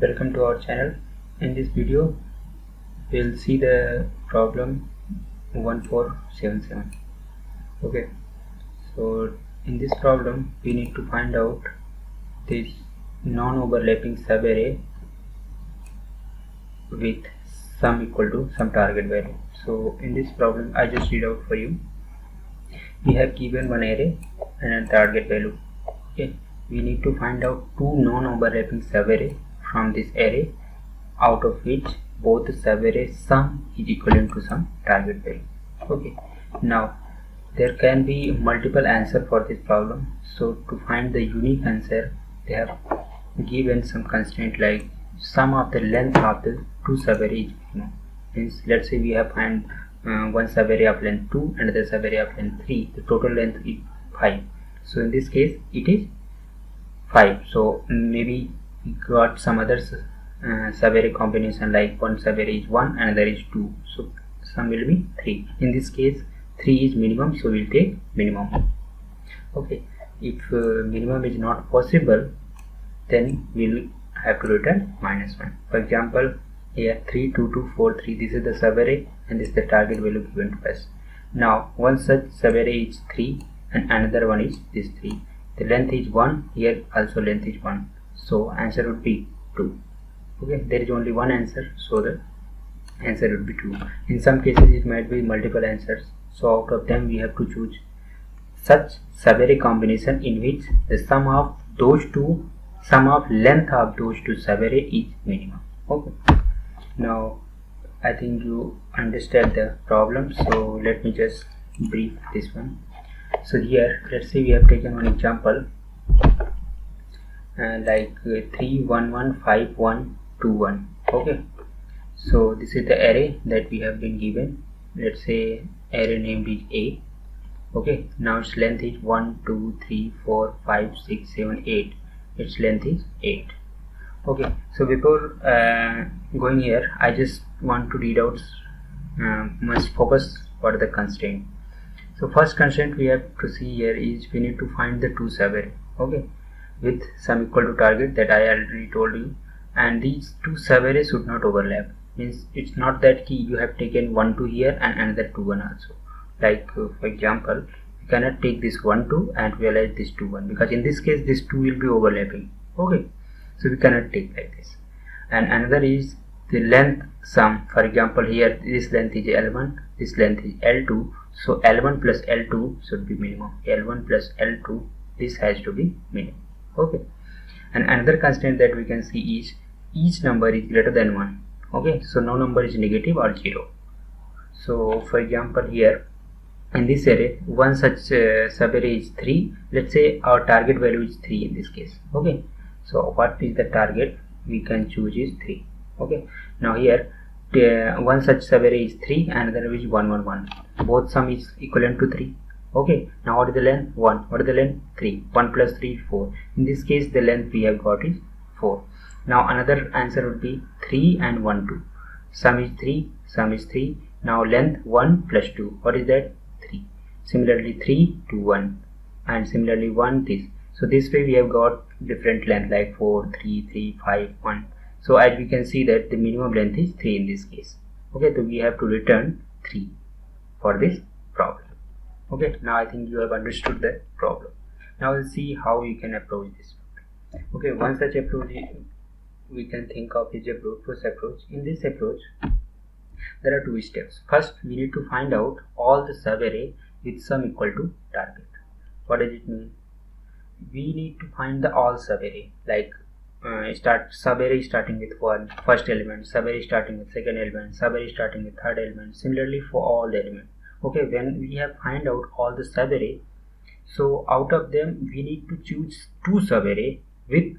Welcome to our channel. In this video we'll see the problem 1477. Okay, so in this problem we need to find out this non-overlapping subarray with sum equal to some target value. So in this problem I just read out for you. We have given one array and a target value. Okay, we need to find out two non-overlapping subarray from this array, out of which both subarray sum is equivalent to some target value. Okay, now there can be multiple answers for this problem. So to find the unique answer, they have given some constraint like sum of the length of the two subarray is minimum. Means let's say we have find one subarray of length 2 and the subarray of length 3. The total length is 5. So in this case it is 5. So maybe we got some other subarray combination, like one subarray is 1 and another is 2. So sum will be 3. In this case 3 is minimum, so we'll take minimum. Okay, if minimum is not possible, then we'll have to return -1. For example, here 3 2 2 4 3, this is the subarray and this is the target value given to us. Now one such subarray is 3 and another one is this 3. The length is 1, here also length is 1, so answer would be 2. Okay, there is only one answer, so the answer would be 2. In some cases it might be multiple answers, so out of them we have to choose such subarray combination in which the sum of length of those two subarray is minimum. Okay, now I think you understand the problem, so let me just brief this one. So here let's say we have taken one example like 3 1 1 5 1 2 1. Okay, so this is the array that we have been given. Let's say array named is A. Okay, now its length is 1 2 3 4 5 6 7 8. Its length is 8. Okay, so before going here, I just want to read out, must focus for the constraint. So first constraint we have to see here is we need to find the two subarray, okay, with sum equal to target, that I already told you, and these two subarray should not overlap. Means it's not that key you have taken 1 2 here and another 2 1 also. Like for example, you cannot take this 1 2 and realize this 2 1, because in this case this 2 will be overlapping. Okay, so we cannot take like this. And another is the length sum. For example, here this length is L1, this length is L2, so L1 plus L2 should be minimum. L1 plus L2, this has to be minimum. Okay, and another constraint that we can see is each number is greater than 1. Okay, so no number is negative or 0. So for example, here in this array one such subarray is 3. Let's say our target value is 3 in this case. Okay, so what is the target we can choose is 3. Okay, now here one such subarray is 3 and another is 1 1 1. Both sum is equivalent to 3. Okay, now what is the length? 1. What is the length? 3. 1 plus 3 4. In this case the length we have got is 4. Now another answer would be 3 and 1 2. Sum is 3, sum is 3. Now length 1 plus 2. What is that? 3. Similarly 3 to 1, and similarly 1 this. So this way we have got different length like 4 3 3 5 1. So as we can see that the minimum length is 3 in this case. Okay, so we have to return 3 for this problem. Okay, now I think you have understood the problem. Now we'll see how you can approach this. Okay, one such approach we can think of is a brute force approach. In this approach there are two steps. First, we need to find out all the subarray with sum equal to target. What does it mean? We need to find the all subarray, like subarray starting with first element, subarray starting with second element, subarray starting with third element. Similarly for all the elements. Okay, when we have find out all the subarray, so out of them we need to choose two subarray with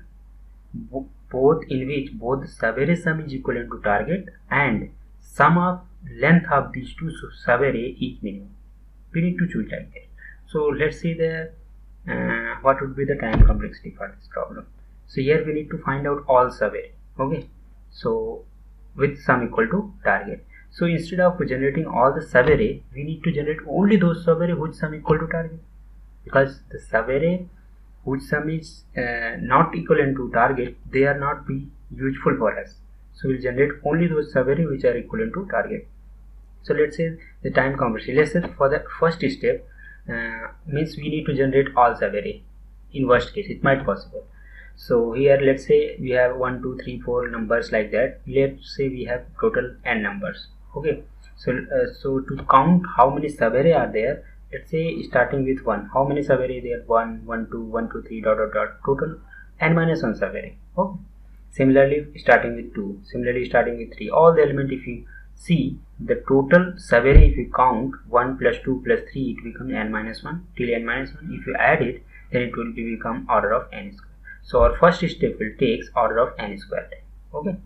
both in which both subarray sum is equivalent to target and sum of length of these two subarray is minimum. We need to choose like that. So let's see the what would be the time complexity for this problem. So here we need to find out all subarray. Okay, so with sum equal to target. So instead of generating all the subarray, we need to generate only those subarray whose sum equal to target, because the subarray whose sum is not equivalent to target, they are not be useful for us. So we'll generate only those subarray which are equivalent to target. So let's say the time complexity. Let's say for the first step means we need to generate all subarray. In worst case, it might possible. So here let's say we have 1, 2, 3, 4 numbers like that. Let's say we have total n numbers. Okay. So to count how many subarray are there, let's say starting with 1, how many subarray there? 1, 1, 2, 1, 2, 3, dot dot dot, total n minus 1 subarray. Okay. Similarly starting with 2, similarly starting with 3, all the element, if you see the total subarray, if you count 1 plus 2 plus 3, it becomes n minus 1 till n minus 1. If you add it, then it will become order of n square. So our first step will take order of n square time. Okay.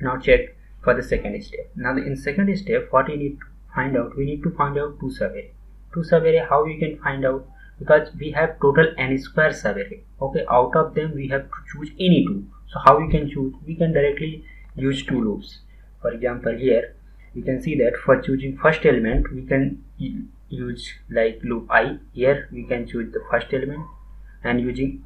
Now check for the second step. Now in second step, what we need to find out? We need to find out two subarray. Two subarray, how we can find out? Because we have total n square subarray. Okay. Out of them we have to choose any two. So how we can choose? We can directly use two loops. For example, here you can see that for choosing first element we can use like loop I. Here we can choose the first element, and using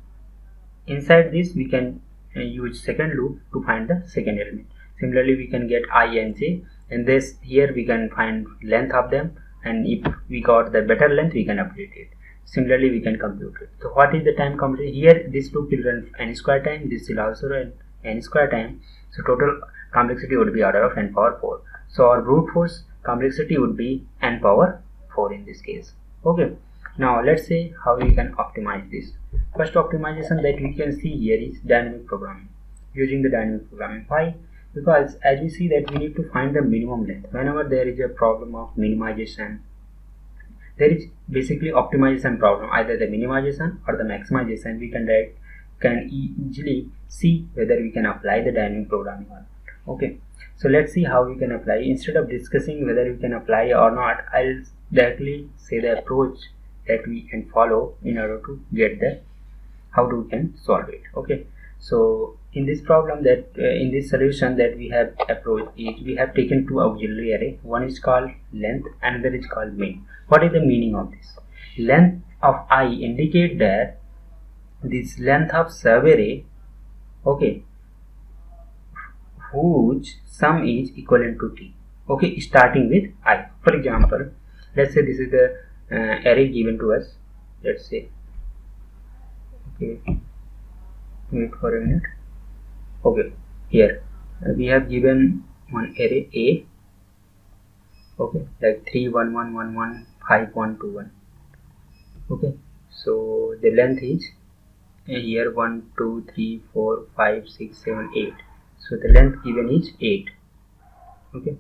inside this we can use second loop to find the second element. Similarly we can get I and j, and this here we can find length of them, and if we got the better length we can update it. Similarly we can compute it. So what is the time complexity? Here this loop will run n square time, this will also run n square time. So total complexity would be order of n power 4. So our brute force complexity would be n power 4 in this case. Okay. Now let's say how we can optimize this. First optimization that we can see here is dynamic programming. Using the dynamic programming. Why? Because as we see that we need to find the minimum length. Whenever there is a problem of minimization, there is basically optimization problem, either the minimization or the maximization. We can easily see whether we can apply the dynamic programming or not. Okay, so let's see how we can apply. Instead of discussing whether we can apply or not, I'll directly say the approach that we can follow in order to get the how we can solve it. Okay, so in this problem that in this solution that we have approached is we have taken two auxiliary array. One is called length, another is called min. What is the meaning of this? Length of I indicate that this length of subarray, okay, whose sum is equivalent to t. Okay, starting with I. For example, let's say this is the array given to us. Let's say, okay, wait for a minute. Okay, here we have given one array A. Okay, like 3 1 1 1 1 5 1 2 1. Okay, so the length is here 1 2 3 4 5 6 7 8. So the length given is 8. Okay,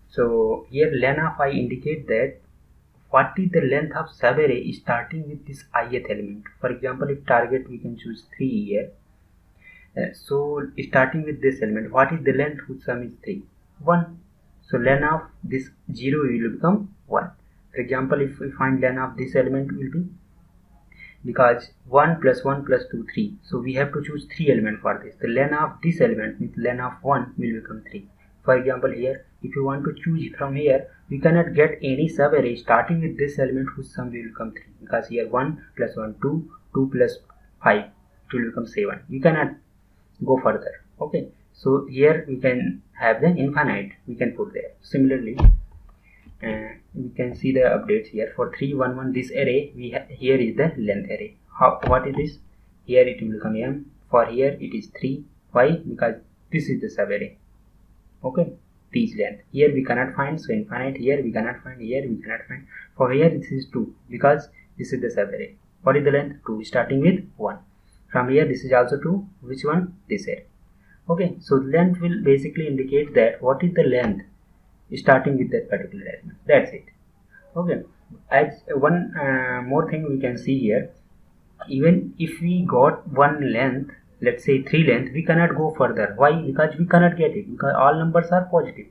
so here len of I indicate that what is the length of subarray starting with this ith element. For example, if target we can choose 3 here. So starting with this element, what is the length whose sum is 3? 1. So len of this 0 will become 1. For example, if we find len of this element will be, because 1 plus 1 plus 2 3, so we have to choose 3 elements for this. The len of this element means len of 1 will become 3. For example, here if you want to choose from here, we cannot get any subarray starting with this element whose sum will become 3, because here 1 plus 1 2, 2 plus 5 it will become 7. We cannot go further. Okay, so here we can have the infinite we can put there. Similarly we can see the updates here. For 3 1 1 this array here is the length array. What is this? Here it will become m. For here it is 3. Why? Because this is the subarray. Okay, this length here we cannot find, so infinite. Here we cannot find, here we cannot find. For here this is 2 because this is the subarray. What is the length? 2 starting with 1. From here this is also 2. Which one? This array. Okay, so length will basically indicate that what is the length starting with that particular element. That's it. Okay, as one more thing we can see here, even if we got one length, let's say 3 length, we cannot go further. Why? Because we cannot get it, because all numbers are positive.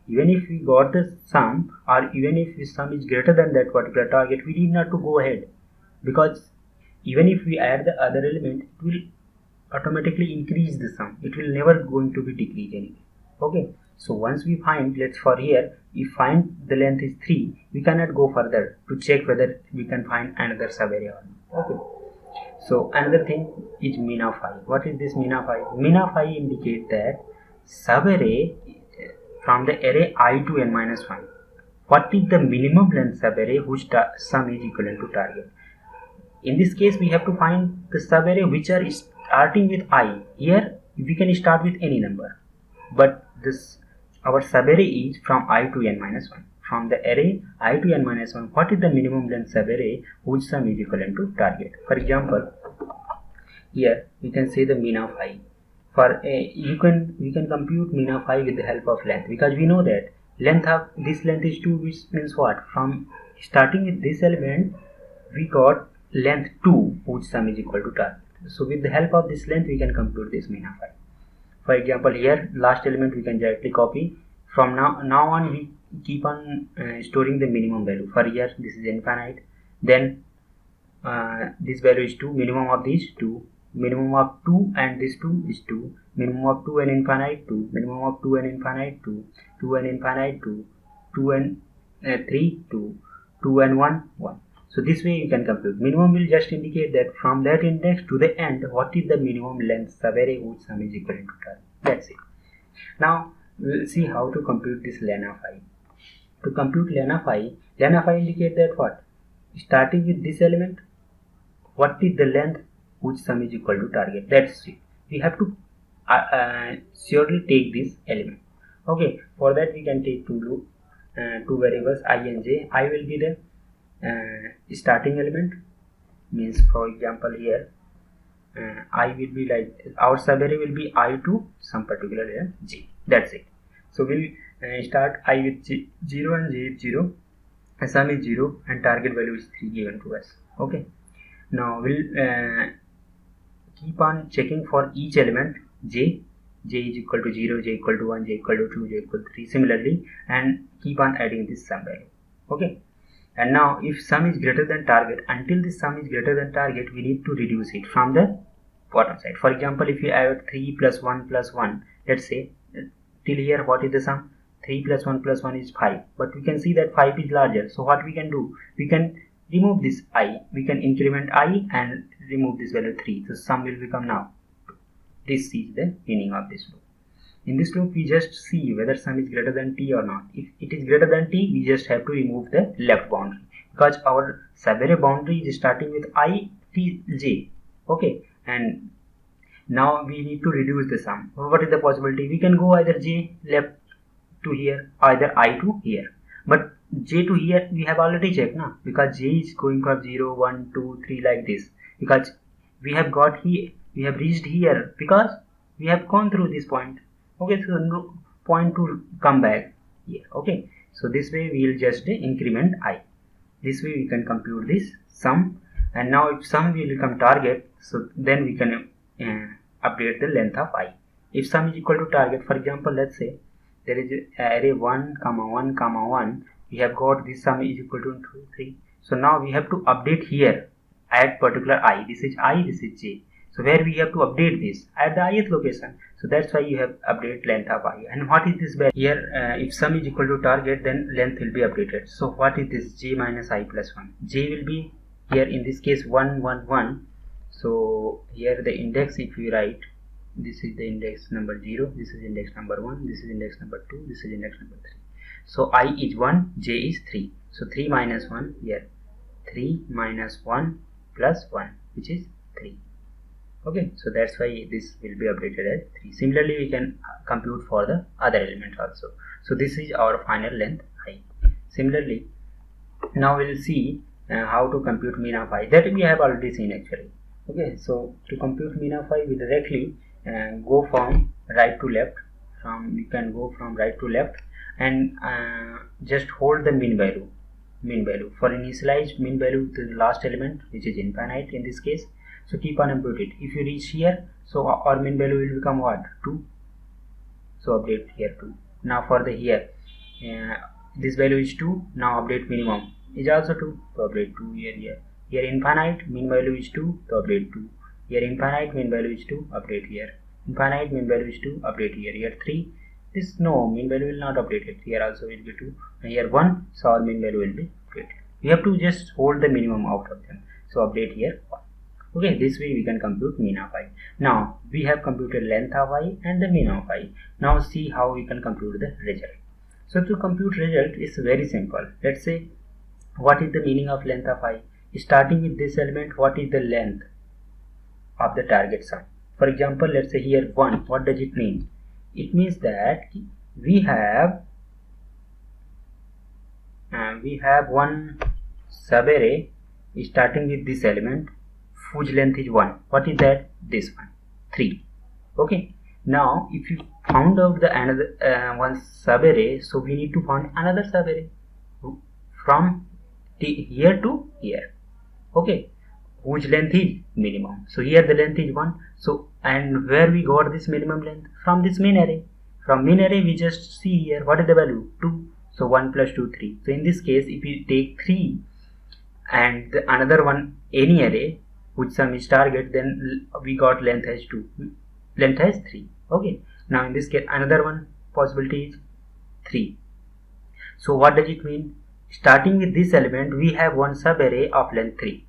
Even if we got the sum, or even if the sum is greater than that particular target, we need not to go ahead, because even if we add the other element, it will automatically increase the sum. It will never going to be decreased anyway. Okay, so once we find, let's for here, we find the length is 3, we cannot go further to check whether we can find another subarray or not. Okay, So another thing is min of I. What is this min of I? Min of I indicates that subarray from the array I to n minus 1. What is the minimum length subarray whose sum is equivalent to target? In this case, we have to find the subarray which are starting with I. Here we can start with any number, but this our subarray is from I to n minus 1. From the array I to n minus 1, what is the minimum length subarray whose sum is equivalent to target? For example, here we can say the min of I. For we can compute min of I with the help of length, because we know that length of this length is 2, which means what? From starting with this element, we got length 2 whose sum is equal to target. So with the help of this length, we can compute this min of I. For example, here last element we can directly copy. From now on we keep on storing the minimum value. For here this is infinite, then this value is 2, minimum of these 2, minimum of 2 and this 2 is 2, minimum of 2 and infinite 2, minimum of 2 and infinite 2, 2 and infinite 2, 2 and 3 2, 2 and 1 1. So this way you can compute. Minimum will just indicate that from that index to the end, what is the minimum length subarray whose sum is equal to target. That's it. Now we will see how to compute this len of I. To compute len of I indicate that what? Starting with this element, what is the length whose sum is equal to target. That's it. We have to surely take this element. Okay, for that we can take two variables I and j. I will be the starting element, means for example here I will be like, our subarray will be I to some particular element j. That's it. So we'll start I with 0 and j is 0, sum is 0 and target value is 3 given to us. Okay, now we'll keep on checking for each element j is equal to 0, j equal to 1, j equal to 2, j equal to 3 similarly, and keep on adding this sum value. Okay, and now if sum is greater than target, until this sum is greater than target, we need to reduce it from the bottom side. For example, if you add 3 plus 1 plus 1, let's say till here, what is the sum? 3 plus 1 plus 1 is 5, but we can see that 5 is larger. So what we can do, we can remove this I, we can increment I and remove this value 3. So sum will become now 2. This is the meaning of this loop. In this loop, we just see whether sum is greater than t or not. If it is greater than t, we just have to remove the left boundary, because our subarray boundary is starting with I t j. Okay, and now we need to reduce the sum. What is the possibility? We can go either j left to here, either I to here. But j to here we have already checked now, because j is going from 0, 1, 2, 3 like this, because we have got here, we have reached here because we have gone through this point. Okay, so no point to come back here. Okay, so this way we will just increment I. This way we can compute this sum, and now if sum will become target, so then we can update the length of I. If sum is equal to target, for example, let's say there is array 1, 1, 1, we have got this sum is equal to 2, 3. So now we have to update here at particular I. This is I, this is j. So where we have to update this at the ith location. So that's why you have update length of I. And what is this value? Here if sum is equal to target, then length will be updated. So what is this? J minus I plus 1. J will be here in this case 1, 1, 1. So here the index, if we write, this is the index number 0, this is index number 1, this is index number 2, this is index number 3. So I is 1, j is 3. So 3 minus 1 here, 3 minus 1 plus 1, which is 3. Okay, so that's why this will be updated as 3. Similarly, we can compute for the other element also. So this is our final length I. Similarly, now we'll see how to compute min of I. That we have already seen actually. Okay, so to compute min of I, we directly go from right to left. We can go from right to left and just hold the min value. For initialized min value to the last element, which is infinite in this case. So keep on input it. If you reach here, so our min value will become what? 2. So update here 2. Now for the here, this value is 2. Now update minimum is also 2. So update 2 here. Here infinite min value is 2. So update 2. Here infinite min value is 2. Update here. Infinite min value is 2. Update here. Here 3. This no min value will not update it. Here also will be 2. And here 1. So our min value will be updated. We have to just hold the minimum out of them. So update here 1. Okay, this way we can compute mean of I. Now we have computed length of I and the mean of I. Now see how we can compute the result. So to compute result is very simple. Let's say, what is the meaning of length of I? Starting with this element, what is the length of the target sum? For example, let's say here 1. What does it mean? It means that we have one subarray starting with this element whose length is 1. What is that? This one, 3. Okay. Now if you found out the another one subarray, so we need to find another subarray from here to here. Okay, whose length is minimum. So here the length is 1. So, and where we got this minimum length? From this main array. From main array we just see here what is the value? 2. So 1 plus 2, 3. So in this case, if you take 3 and the another one any array which sum is target, then we got length as 2, length as 3. Okay, now in this case another one possibility is 3. So what does it mean? Starting with this element we have one subarray of length 3.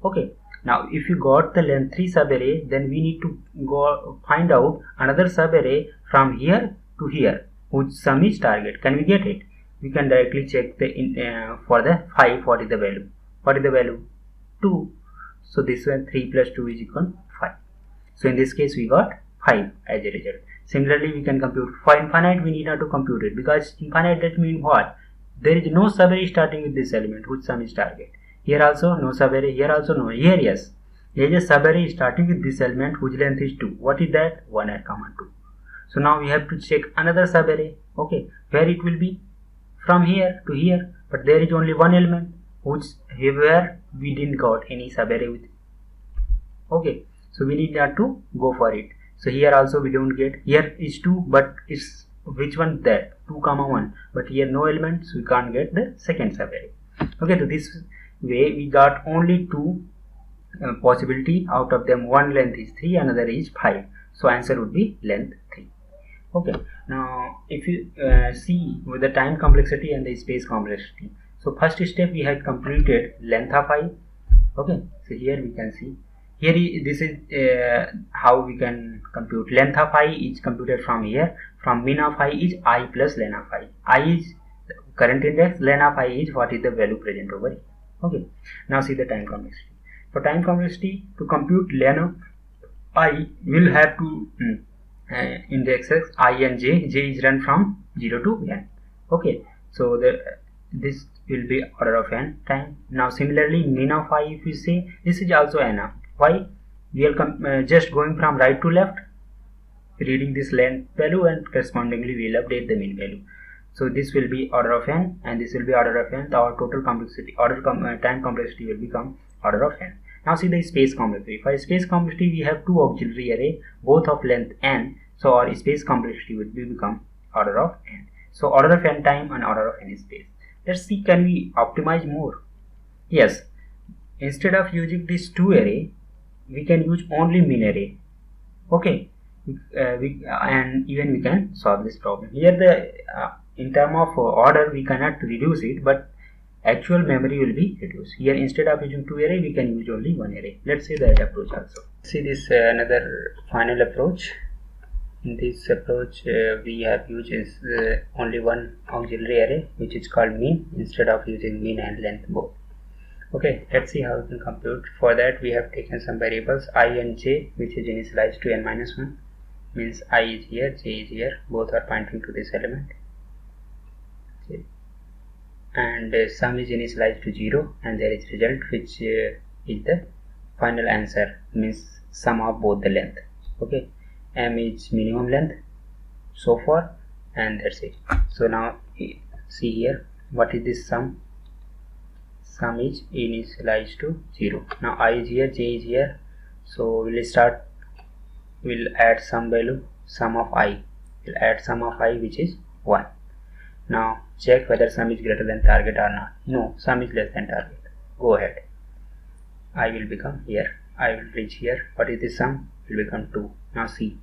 Okay, now if you got the length 3 subarray, then we need to go find out another subarray from here to here whose sum is target. Can we get it? We can directly check the for the 5. What is the value? What is the value? 2. So this one 3 plus 2 is equal to 5. So in this case we got 5 as a result. Similarly we can compute for infinite. We need not to compute it, because infinite that means what? There is no subarray starting with this element whose sum is target. Here also no subarray, here also no, here yes. There is a subarray starting with this element whose length is 2. What is that? 1 and 2. So now we have to check another subarray. Okay, where it will be? From here to here, but there is only one element where we didn't got any subarray with. Okay, so we need not to go for it. So here also we don't get. Here is 2, but it's which one? That 2, 1. But here no elements, so we can't get the second subarray. Okay, so this way we got only 2 possibility. Out of them, one length is 3, another is 5. So answer would be length 3. Okay, now if you see with the time complexity and the space complexity. So first step we had completed length of I. Okay, so here we can see. Here this is how we can compute. Length of I is computed from here. From mean of I is I plus len of I. I is current index, len of I is what is the value present over here. Okay, now see the time complexity. For time complexity, to compute len of I, will have to indexes I and j. J is run from 0 to n. Okay, so this will be order of n time. Now similarly mean of I, if you say, this is also n of. Why? We are just going from right to left, reading this length value, and correspondingly we will update the mean value. So this will be order of n and this will be order of n. Our total complexity, time complexity will become order of n. Now see the space complexity. For space complexity we have two auxiliary array, both of length n. So our space complexity will become order of n. So order of n time and order of n space. Let's see, can we optimize more? Yes. Instead of using these two array, we can use only mean array. Okay, and even we can solve this problem. Here the in term of order we cannot reduce it, but actual memory will be reduced. Here instead of using two array, we can use only one array. Let's see that approach also. See this another final approach. In this approach we have used only one auxiliary array, which is called mean, instead of using mean and length both. Okay, let's see how we can compute. For that we have taken some variables I and j, which is initialized to n-1, means I is here, j is here, both are pointing to this element. Okay. And sum is initialized to 0, and there is result, which is the final answer, means sum of both the length. Okay, m is minimum length so far, and that's it. So now see here, what is this sum? Sum is initialized to 0. Now I is here, j is here, so we'll add some value, sum of I. We'll add sum of I, which is 1. Now check whether sum is greater than target or not. No, sum is less than target. Go ahead. I will become here. I will reach here. What is the sum? Will become 2. Now see.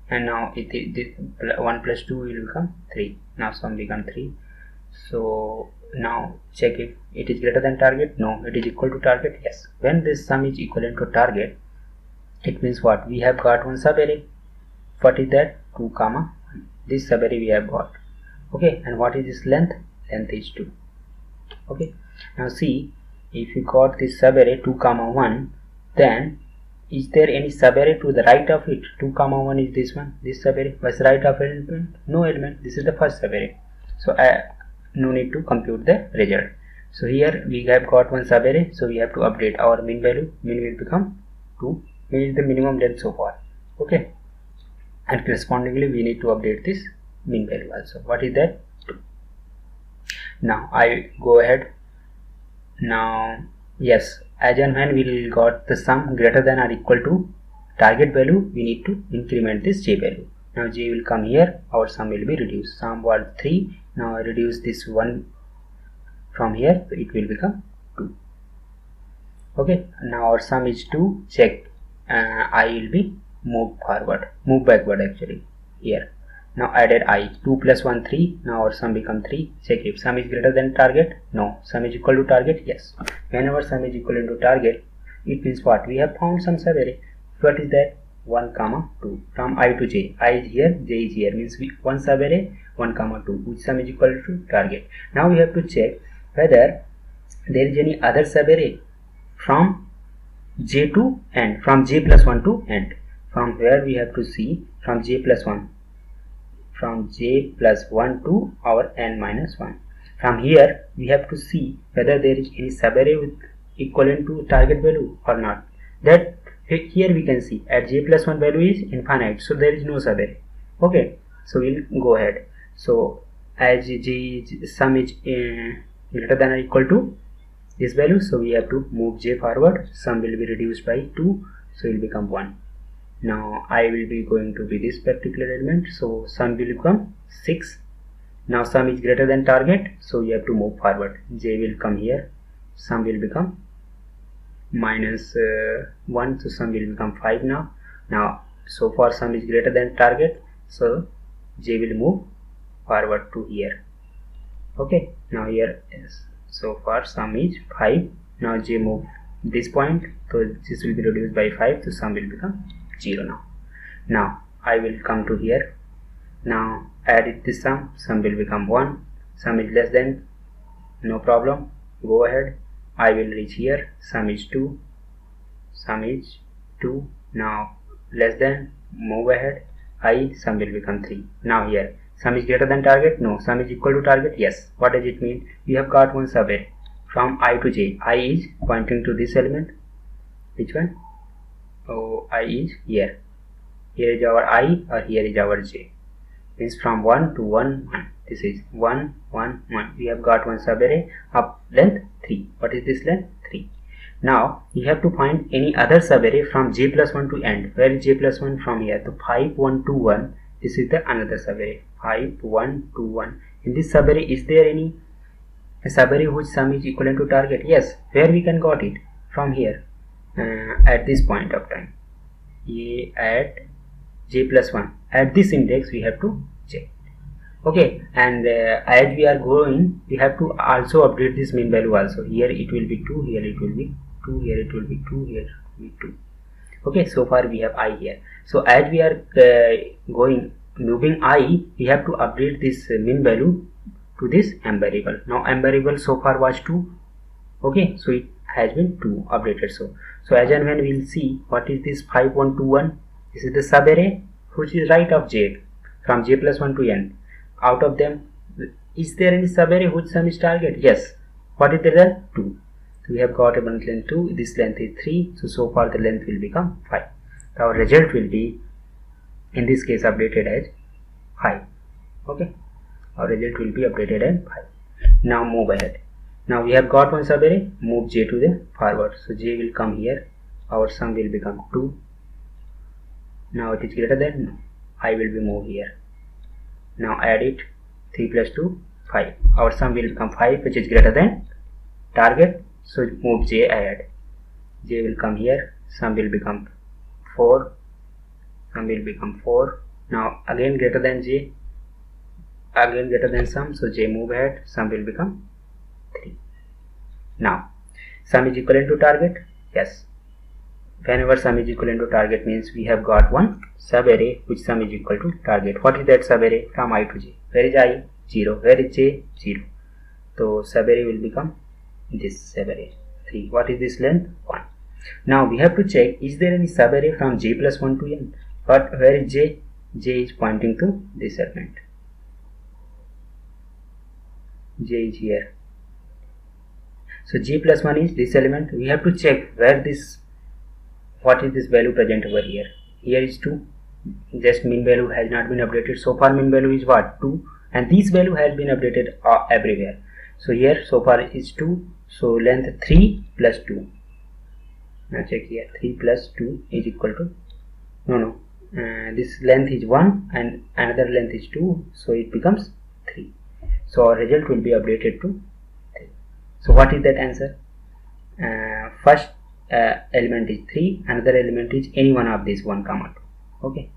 And now 1 plus 2 will become 3. Now sum become 3. So Now check if it is greater than target. No, it is equal to target. Yes. When this sum is equivalent to target, it means what? We have got one subarray. What is that? 2, 1. This subarray we have got. Okay, and what is this length? Length is 2. Okay, now see, if you got this subarray 2, 1, then is there any subarray to the right of it? 2, 1 is this one, this subarray. What's right of element? No element. This is the first subarray. So no need to compute the result. So here we have got one subarray, so we have to update our mean value. Mean will become 2. Mean is the minimum length so far. Okay, and correspondingly we need to update this mean value also. What is that? 2. Now I go ahead. Now yes, as and when we got the sum greater than or equal to target value, we need to increment this j value. Now j will come here, our sum will be reduced. Sum was 3, now I reduce this 1 from here, so it will become 2. Okay, now our sum is 2. Check, I will be moved backward actually here. Now added I, 2 plus 1, 3. Now our sum become 3. Check if sum is greater than target. No. Sum is equal to target. Yes. Whenever sum is equal to target, it means what? We have found some subarray. What is that? 1, 2. From I to j. I is here, j is here. Means one subarray, 1, 2. Which sum is equal to target. Now we have to check whether there is any other subarray from j to end. From j plus 1 to end. From where we have to see from j plus 1. From j plus 1 to our n minus 1. From here we have to see whether there is any subarray with equivalent to target value or not. That here we can see at j plus 1 value is infinite, so there is no subarray. Okay, so we'll go ahead. So as sum is greater than or equal to this value, so we have to move j forward. Sum will be reduced by 2, so it will become 1. Now I will be going to be this particular element, so sum will become 6. Now sum is greater than target, so you have to move forward. J will come here, sum will become minus 1, so sum will become 5 now. Now so far sum is greater than target, so j will move forward to here. Okay, now here is so far sum is 5. Now j move this point, so this will be reduced by 5, so sum will become 0 now. Now I will come to here. Now add this sum will become 1. Sum is less than, no problem, go ahead. I will reach here, sum is 2. Now less than, move ahead. Sum will become 3. Now here sum is greater than target. No. Sum is equal to target. Yes. What does it mean? We have got one subarray from I to j. I is pointing to this element. Which one? Oh, I is here. Here is our I, or here is our j. Means from 1 to 1, 1. This is 1, 1, 1. We have got one subarray of length 3. What is this length? 3. Now we have to find any other subarray from j plus 1 to end. Where is j plus 1? From here. So 5, 1, 2, 1. This is the another subarray. 5, 1, 2, 1. In this subarray, is there any subarray whose sum is equivalent to target? Yes. Where we can got it? From here. At this point of time. At j plus 1. At this index we have to check. Okay, and as we are going, we have to also update this mean value also. Here it will be 2, here it will be 2, here it will be 2, here it will be 2. Okay, so far we have I here. So as we are moving I, we have to update this mean value to this m variable. Now m variable so far was 2. Okay, so it has been 2 updated. So as and when we will see what is this 5, 1, 2, 1. This is the subarray which is right of j, from j plus 1 to n. Out of them, is there any subarray whose sum is target? Yes. What is the length? 2. So we have got a length 2. This length is 3. So far the length will become 5. Our result will be, in this case, updated as 5. Okay. Our result will be updated as 5. Now move ahead. Now we have got one subarray. Move j to the forward. So j will come here. Our sum will become 2. Now it is greater than, no. I will be moved here. Now add it. 3 plus 2, 5. Our sum will become 5, which is greater than target. So move j ahead. J will come here. Sum will become 4. Sum will become 4. Now again greater than j. Again greater than sum. So j move ahead. Sum will become 3. Now sum is equivalent to target. Yes, whenever sum is equivalent to target means we have got one sub array which sum is equal to target. What is that sub array? From I to j. Where is I? 0. Where is j? 0. So sub array will become this sub array 3. What is this length? 1. Now we have to check, is there any sub array from j plus 1 to n? But where is j? J is pointing to this element. J is here. So j plus 1 is this element. We have to check where this, what is this value present over here. Here is 2. Just mean value has not been updated. So far mean value is what? 2. And this value has been updated everywhere. So here so far is 2. So length 3 plus 2. Now check here, 3 plus 2 is equal to, this length is 1 and another length is 2, so it becomes 3. So our result will be updated to 3. So what is that answer? First element is 3, another element is any one of these 1, 2. Okay,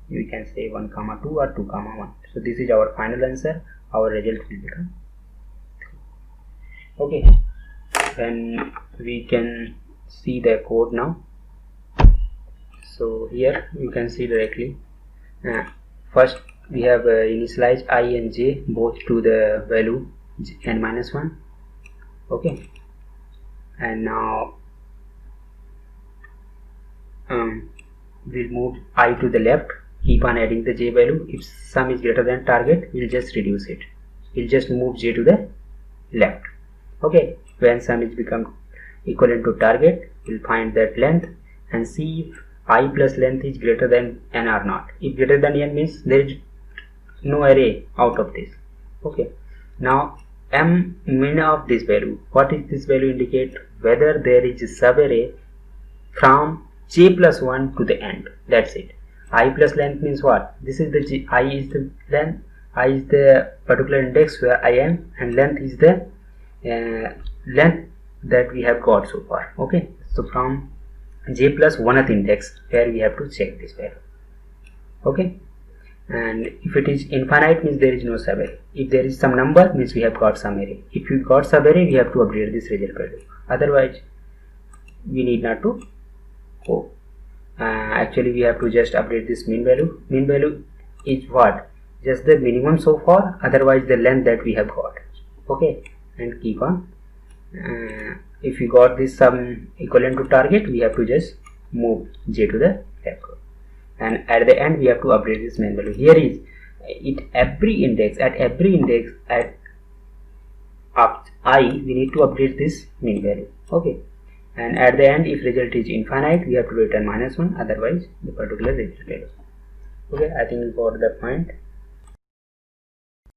you can say 1, 2 or 2, 1. So this is our final answer. Our result will become 3. Okay, then we can see the code now. So here you can see directly, first we have initialized I and j both to the value n minus 1. Okay, and now we'll move I to the left, keep on adding the j value. If sum is greater than target, we'll just reduce it. We'll just move j to the left. Okay, when sum is become equivalent to target, we'll find that length and see if I plus length is greater than n or not. If greater than n means there is no array out of this. Okay, now m min of this value, what is this value indicate? Whether there is a subarray from j plus 1 to the end. That's it. I plus length means what? This is the I is the length, I is the particular index where I am, and length is the length that we have got so far. Okay, so from j plus 1th index where we have to check this value. Okay, and if it is infinite means there is no subarray. If there is some number means we have got some array. If we got subarray, we have to update this result value. Otherwise we need not to go. Actually we have to just update this mean value. Mean value is what? Just the minimum so far, otherwise the length that we have got. Okay, and keep on. If we got this sum equivalent to target, we have to just move j to the left, and at the end we have to update this main value. Here is it every index, at of I we need to update this mean value. Okay, and at the end if result is infinite, we have to return -1, otherwise the particular result value. Okay, I think we got the point.